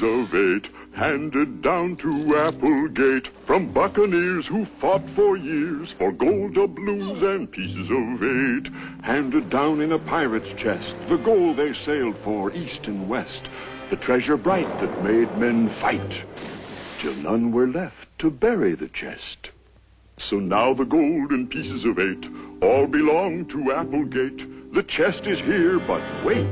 pieces of 8, handed down to Applegate from buccaneers who fought for years for gold doubloons and pieces of 8. Handed down in a pirate's chest, the gold they sailed for east and west, the treasure bright that made men fight, till none were left to bury the chest. So now the gold and pieces of 8 all belong to Applegate. The chest is here, but wait.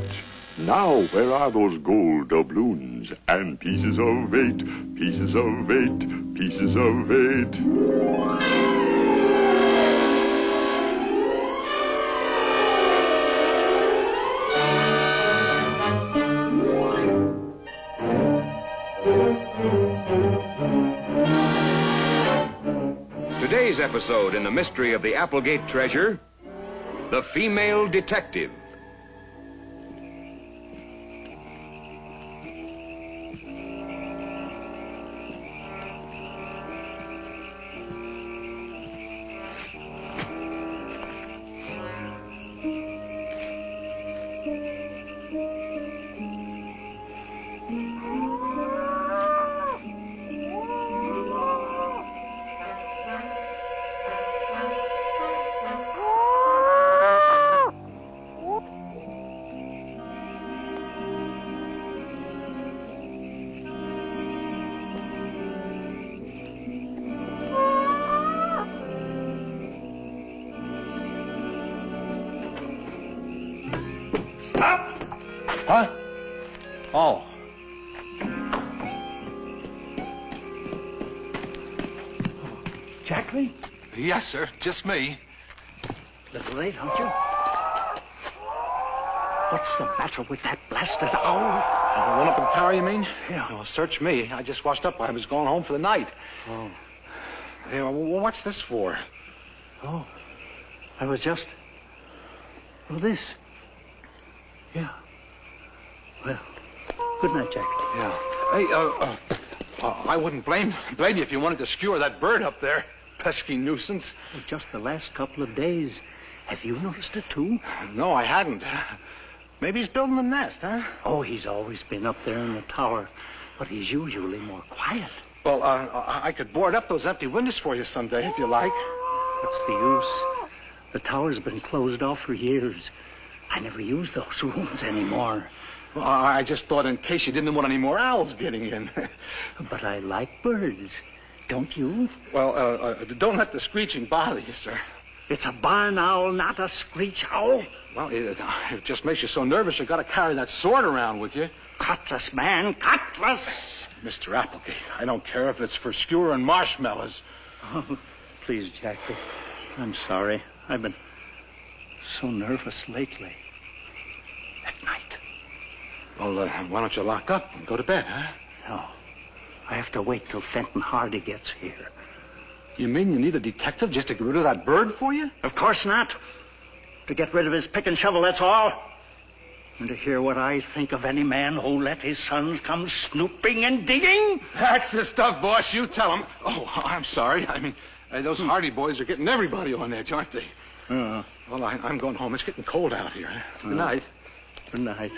Now where are those gold doubloons and pieces of 8, pieces of 8, pieces of 8? Today's episode in the mystery of the Applegate treasure, the female detective. Huh? Oh. Jackley? Yes, sir. Just me. A little late, aren't you? What's the matter with that blasted owl? The one up in the tower, you mean? Yeah. Well, search me. I just washed up. I was going home for the night. Oh. Hey, well, what's this for? Oh. I was just... Well, this. Yeah. Well, good night, Jack. Yeah. Hey, I wouldn't blame you if you wanted to skewer that bird up there. Pesky nuisance. Just the last couple of days. Have you noticed it, too? No, I hadn't. Maybe he's building a nest, huh? Oh, he's always been up there in the tower, but he's usually more quiet. Well, I could board up those empty windows for you someday, if you like. What's the use? The tower's been closed off for years. I never use those rooms anymore. Well, I just thought in case you didn't want any more owls getting in. But I like birds. Don't you? Well, don't let the screeching bother you, sir. It's a barn owl, not a screech owl. Well, it just makes you so nervous you got to carry that sword around with you. Cutlass, man, cutlass! Mr. Applegate, I don't care if it's for skewering marshmallows. Oh, please, Jackie. I'm sorry. I've been so nervous lately. At night. Well, why don't you lock up and go to bed, huh? No. I have to wait till Fenton Hardy gets here. You mean you need a detective just to get rid of that bird for you? Of course not. To get rid of his pick and shovel, that's all. And to hear what I think of any man who let his sons come snooping and digging? That's the stuff, boss. You tell him. Oh, I'm sorry. I mean, those Hardy boys are getting everybody on edge, aren't they? Well, I'm going home. It's getting cold out here. Good night. Good night.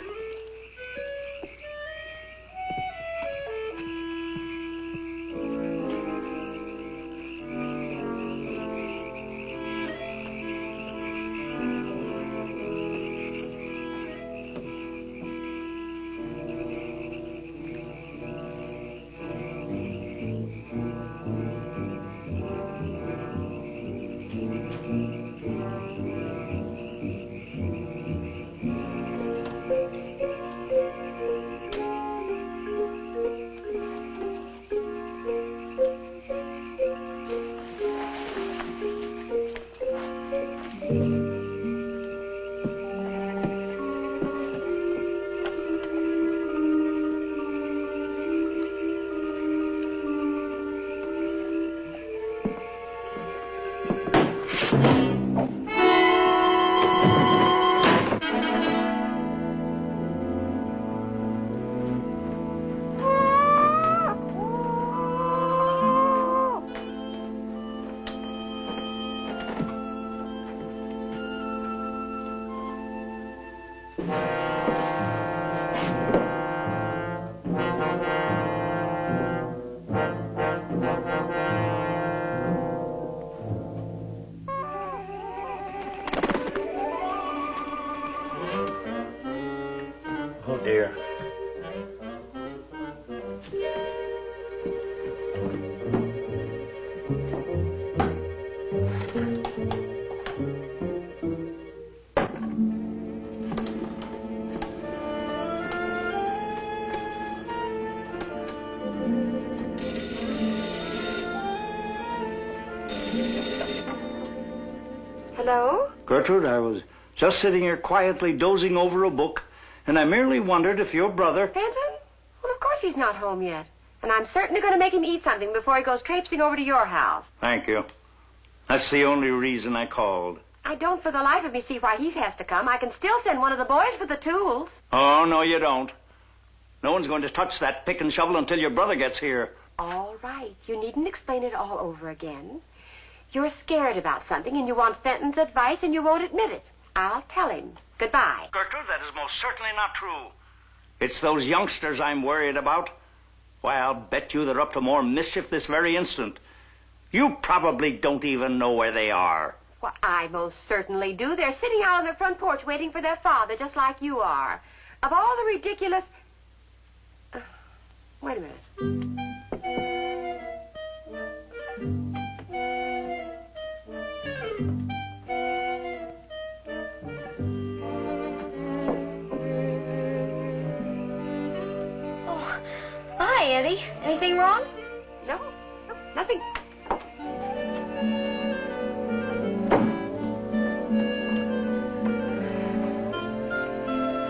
Hello? Gertrude, I was just sitting here quietly dozing over a book, and I merely wondered if your brother... Fenton? Well, of course he's not home yet. And I'm certainly going to make him eat something before he goes traipsing over to your house. Thank you. That's the only reason I called. I don't for the life of me see why he has to come. I can still send one of the boys with the tools. Oh, no, you don't. No one's going to touch that pick and shovel until your brother gets here. All right. You needn't explain it all over again. You're scared about something, and you want Fenton's advice, and you won't admit it. I'll tell him. Goodbye. Gertrude, that is most certainly not true. It's those youngsters I'm worried about. Why, I'll bet you they're up to more mischief this very instant. You probably don't even know where they are. Well, I most certainly do. They're sitting out on their front porch waiting for their father, just like you are. Of all the ridiculous... wait a minute. Oh, hi, Eddie. Anything wrong? No, nothing.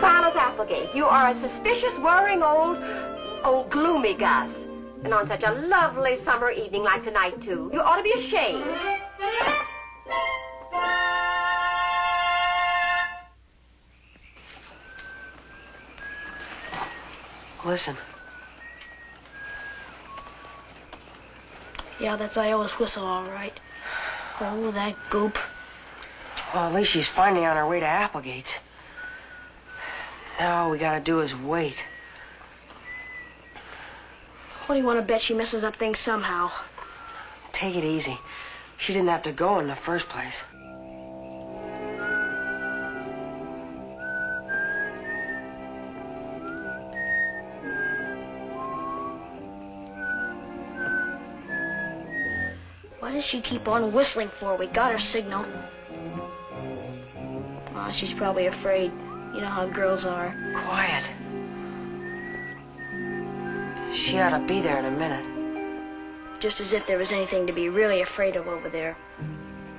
Silas Applegate, you are a suspicious, worrying old gloomy Gus. And on such a lovely summer evening like tonight, too. You ought to be ashamed. Listen. Yeah, that's Iola's whistle, all right. Oh, that goop. Well, at least she's finally on her way to Applegate's. Now all we gotta do is wait. What do you want to bet she messes up things somehow? Take it easy. She didn't have to go in the first place. What does she keep on whistling for? We got her signal. Oh, she's probably afraid. You know how girls are. Quiet. She ought to be there in a minute. Just as if there was anything to be really afraid of over there.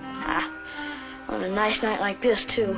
Ah, on a nice night like this, too.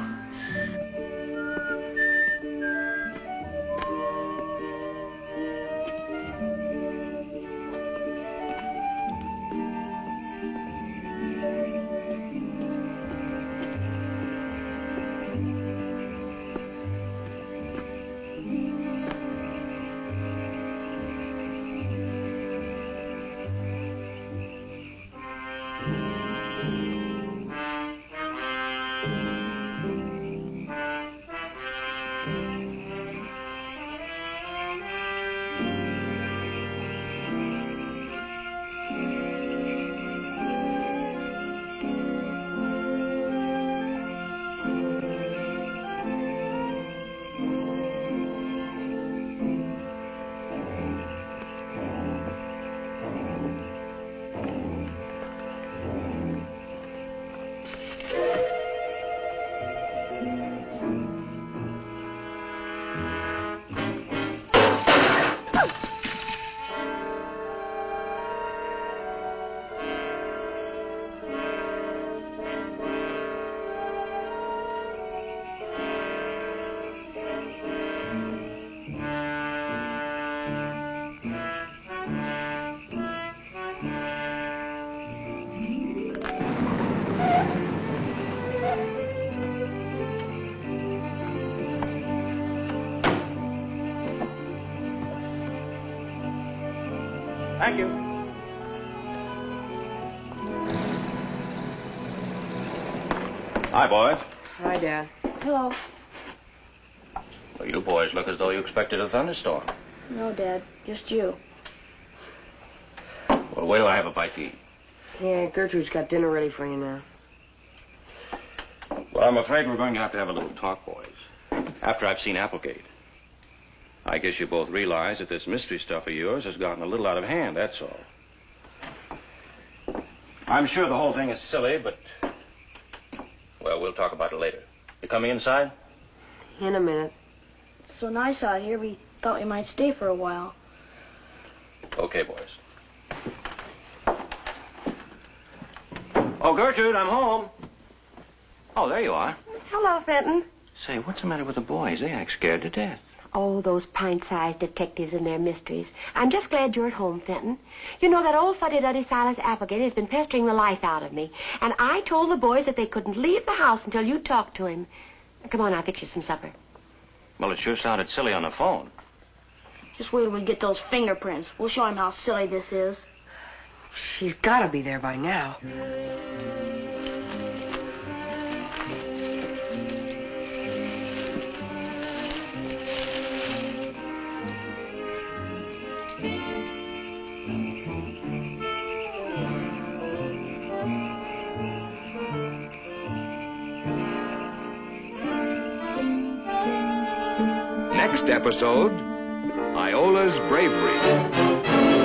Thank you. Hi, boys. Hi, Dad. Hello. Well, you boys look as though you expected a thunderstorm. No, Dad. Just you. Well, wait till I have a bite to eat. Yeah, Gertrude's got dinner ready for you now. Well, I'm afraid we're going to have a little talk, boys. After I've seen Applegate. I guess you both realize that this mystery stuff of yours has gotten a little out of hand, that's all. I'm sure the whole thing is silly, but... well, we'll talk about it later. You coming inside? In a minute. It's so nice out here, we thought we might stay for a while. Okay, boys. Oh, Gertrude, I'm home. Oh, there you are. Hello, Fenton. Say, what's the matter with the boys? They act scared to death. Oh, those pint-sized detectives and their mysteries. I'm just glad you're at home, Fenton. You know, that old fuddy-duddy Silas Applegate has been pestering the life out of me. And I told the boys that they couldn't leave the house until you talked to him. Come on, I'll fix you some supper. Well, it sure sounded silly on the phone. Just wait till we get those fingerprints. We'll show him how silly this is. She's got to be there by now. Next episode, Iola's Bravery.